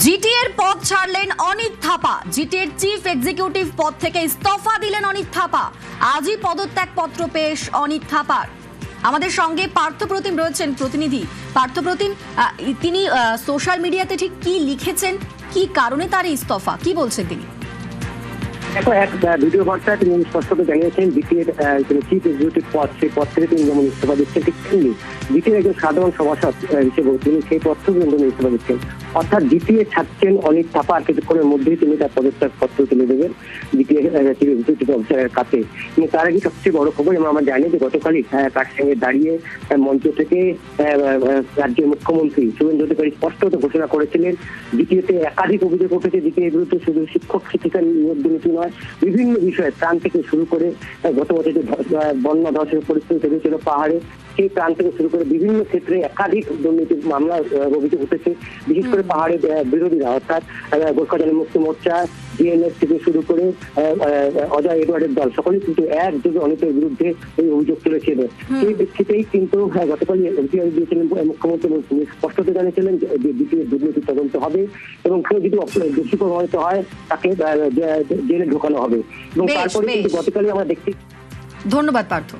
জিটিএর পদ ছাড়লেন Anit Thapa. জিটিএর chief executive পদ থেকে ইস্তফা দিলেন অনিত থাপা। আজই পদত্যাগ পত্র পেশ অনিত থাপার। আমাদের সঙ্গে পার্থপ্রতিম রয়েছেন প্রতিনিধি। পার্থপ্রতিম, তিনি সোশ্যাল মিডিয়াতে ঠিক কি লিখেছেন, কি কারণে তার ইস্তফা, কি বলছেন তিনি? দেখো, এক ভিডিও বার্তায় তিনি স্পষ্ট করে জানিয়েছেন জিটিএর চিফ এক্সিকিউটিভ পদ, সেই পদ থেকে তিনি যেমন ইস্তফা দিচ্ছেন, ঠিক তেমনি জিটিএর একজন সাধারণ সভাসদ হিসেবে তিনি সেই পদ থেকে তিনি ইস্তফা দিচ্ছেন। অর্থাৎ জিটিএ ছাড়ছেন অনিত থাপা। আর কিছুক্ষণের মধ্যেই তিনি তার পদত্যাগ পত্র তুলে দেবেন জিটিএ চিফ এক্সিকিউটিভ অফিসারের কাছে। কিন্তু তার আগে সবচেয়ে বড় খবর, এবং আমরা জানি যে গতকালই তার সঙ্গে দাঁড়িয়ে মঞ্চ থেকে রাজ্যের মুখ্যমন্ত্রী শুভেন্দু অধিকারী স্পষ্টত ঘোষণা করেছিলেন জিটিএতে একাধিক অভিযোগ উঠেছে জিটিএর বিরুদ্ধে। শুধু শিক্ষক শিক্ষিকা নিয়োগ দুর্নীতি নয়, বিভিন্ন বিষয়ে ত্রাণ থেকে শুরু করে গত বছর যে বন্যা ধসের পরিস্থিতি তৈরি পাহাড়ে, সেই ত্রাণ থেকে শুরু করে বিভিন্ন ক্ষেত্রে একাধিক দুর্নীতির মামলা অভিযোগ উঠেছে। বিশেষ করে পাহাড়ে বিরোধীরা, অর্থাৎ গোর্খা জনমুক্তি মোর্চা, জিএনএস থেকে শুরু করে অজয় এডওয়ার্ডের দল, সকলেই কিন্তু একযোগে অনিতের বিরুদ্ধে এই অভিযোগ তুলেছিল। সেই ভিত্তিতেই কিন্তু গতকালই হুঁশিয়ারি দিয়েছিলেন মুখ্যমন্ত্রী, স্পষ্টত জানিয়েছিলেন যে দ্বিতীয় দুর্নীতি তদন্ত হবে এবং কেউ যদি দোষী প্রমাণিত হয় তাকে জেলে ঢোকানো হবে। এবং তারপরে কিন্তু গতকালই আমরা দেখছি। ধন্যবাদ পার্থ।